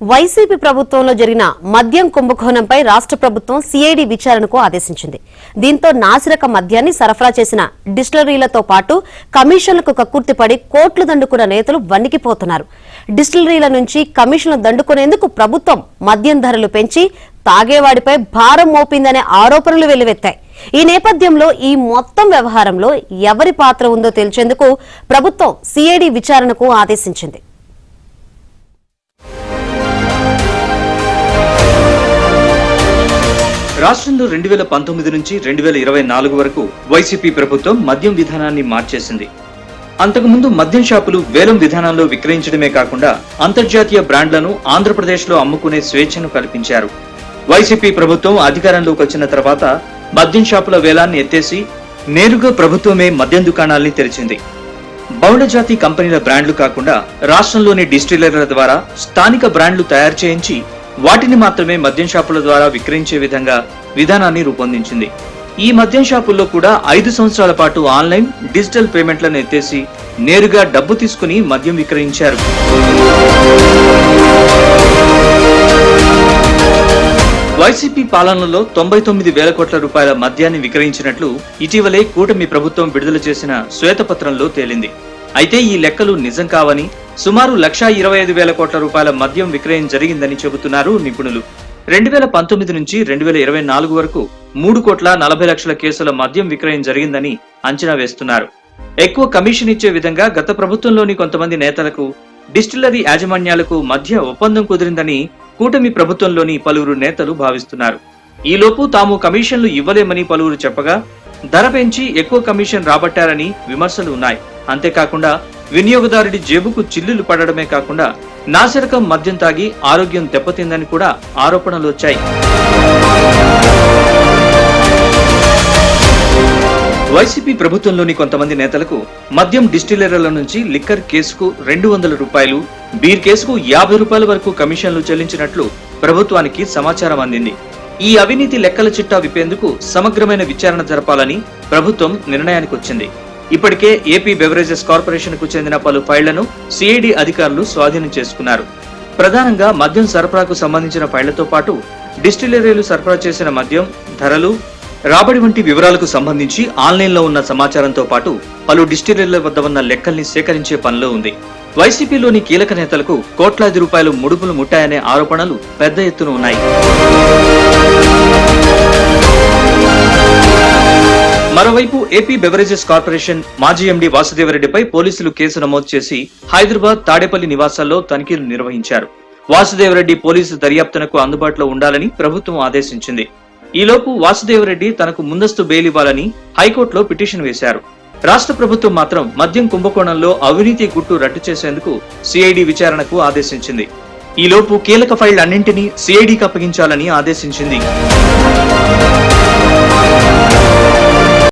YCP ప్రభుత్వంలో జరిగిన మద్యం కుంభకోణంపై రాష్ట్ర ప్రభుత్వం సిఐడి విచారణకు ఆదేశించింది. దీంతో నాసిరక మద్యాన్ని సరఫరా చేసిన డిస్టిలరీలతో పాటు కమిషన్లకు కక్కుర్తిపడి కోట్లు దండుకున్న నేతలు వణికిపోతున్నారు. డిస్టిలరీల నుంచి కమిషన్లు దండుకునేందుకు ప్రభుత్వం మద్యం ధరలు పెంచి తాగేవాడిపై భారం మోపిందనే ఆరోపణలు వెల్లువెత్తాయి. ఈ నేపథ్యంలో ఈ మొత్తం వ్యవహారంలో ఎవరి పాత్ర ఉందో తేల్చేందుకు ప్రభుత్వం సిఐడి విచారణకు ఆదేశించింది. రాష్ట్రంలో 2019 నుంచి 2024 వరకు వైసీపీ ప్రభుత్వం మద్యం విధానాన్ని మార్చేసింది. అంతకుముందు మద్యం షాపులు వేలం విధానంలో విక్రయించడమే కాకుండా అంతర్జాతీయ బ్రాండ్లను ఆంధ్రప్రదేశ్లో అమ్ముకునే స్వేచ్ఛను కల్పించారు. వైసీపీ ప్రభుత్వం అధికారంలోకి వచ్చిన తర్వాత మద్యం షాపుల వేలాన్ని ఎత్తేసి నేరుగా ప్రభుత్వమే మద్యం దుకాణాల్ని తెరిచింది. బహుళజాతి కంపెనీల బ్రాండ్లు కాకుండా రాష్ట్రంలోని డిస్టిలర్ల ద్వారా స్థానిక బ్రాండ్లు తయారు చేయించి వాటిని మాత్రమే మద్యం షాపుల ద్వారా విక్రయించే విధంగా విధానాన్ని రూపొందించింది. ఈ మద్యం షాపుల్లో కూడా 5 సంవత్సరాల పాటు ఆన్లైన్, డిజిటల్ పేమెంట్లను ఎత్తేసి నేరుగా డబ్బు తీసుకుని మద్యం విక్రయించారు. వైసీపీ పాలనలో 99,000 కోట్ల రూపాయల మద్యాన్ని విక్రయించినట్లు ఇటీవలే కూటమి ప్రభుత్వం విడుదల చేసిన శ్వేతపత్రంలో తేలింది. అయితే ఈ లెక్కలు నిజం కావని, సుమారు 1,25,000 కోట్ల రూపాయల మద్యం విక్రయం జరిగిందని చెబుతున్నారు నిపుణులు. 2019 నుంచి 2024 వరకు 3,40,00,000 కేసుల మద్యం విక్రయం జరిగిందని అంచనా వేస్తున్నారు. ఎక్కువ కమిషన్ ఇచ్చే విధంగా గత ప్రభుత్వంలోని కొంతమంది నేతలకు, డిస్టిలరీ యాజమాన్యాలకు మధ్య ఒప్పందం కుదిరిందని కూటమి ప్రభుత్వంలోని పలువురు నేతలు భావిస్తున్నారు. ఈలోపు తాము కమిషన్లు ఇవ్వలేమని పలువురు చెప్పగా ధర పెంచి ఎక్కువ కమిషన్ రాబట్టారని విమర్శలు ఉన్నాయి. అంతేకాకుండా వినియోగదారుడి జేబుకు చిల్లులు పడడమే కాకుండా నాసిరకం మద్యం తాగి ఆరోగ్యం దెబ్బతిందని కూడా ఆరోపణలు వచ్చాయి. వైసీపీ ప్రభుత్వంలోని కొంతమంది నేతలకు మద్యం డిస్టిలరీల నుంచి లిక్కర్ కేసుకు 200 రూపాయలు, బీర్ కేసుకు 50 రూపాయల వరకు కమిషన్లు చెల్లించినట్లు ప్రభుత్వానికి సమాచారం అందింది. ఈ అవినీతి లెక్కల చిట్టా విప్పేందుకు సమగ్రమైన విచారణ జరపాలని ప్రభుత్వం నిర్ణయానికి వచ్చింది. ఇప్పటికే ఏపీ బెవరేజెస్ కార్పొరేషన్ కు చెందిన పలు ఫైళ్లను సిఐడి అధికారులు స్వాధీనం చేసుకున్నారు. ప్రధానంగా మద్యం సరఫరాకు సంబంధించిన ఫైళ్లతో పాటు డిస్టిలరీలు సరఫరా చేసిన మద్యం, ధరలు, రాబడి వంటి వివరాలకు సంబంధించి ఆన్లైన్లో ఉన్న సమాచారంతో పాటు పలు డిస్టిలరీల వద్ద ఉన్న లెక్కల్ని సేకరించే పనిలో ఉంది. వైసీపీలోని కీలక నేతలకు కోట్లాది రూపాయలు ముడుపులు ముట్టాయనే ఆరోపణలు పెద్ద ఎత్తున ఉన్నాయి. మరోవైపు ఏపీ బెవరేజెస్ కార్పొరేషన్ మాజీ ఎండీ వాసుదేవరెడ్డిపై పోలీసులు కేసు నమోదు చేసి హైదరాబాద్, తాడేపల్లి నివాసాల్లో తనిఖీలు నిర్వహించారు. వాసుదేవరెడ్డి పోలీసు దర్యాప్తునకు అందుబాటులో ఉండాలని ప్రభుత్వం ఆదేశించింది. ఈలోపు వాసుదేవరెడ్డి తనకు ముందస్తు బెయిల్ ఇవ్వాలని హైకోర్టులో పిటిషన్ వేశారు. రాష్ట్ర ప్రభుత్వం మాత్రం మద్యం కుంభకోణంలో అవినీతి గుట్టు రట్టు చేసేందుకు సిఐడి విచారణకు ఆదేశించింది. ఈలోపు కీలక ఫైళ్లన్నింటినీ సిఐడికి అప్పగించాలని ఆదేశించింది.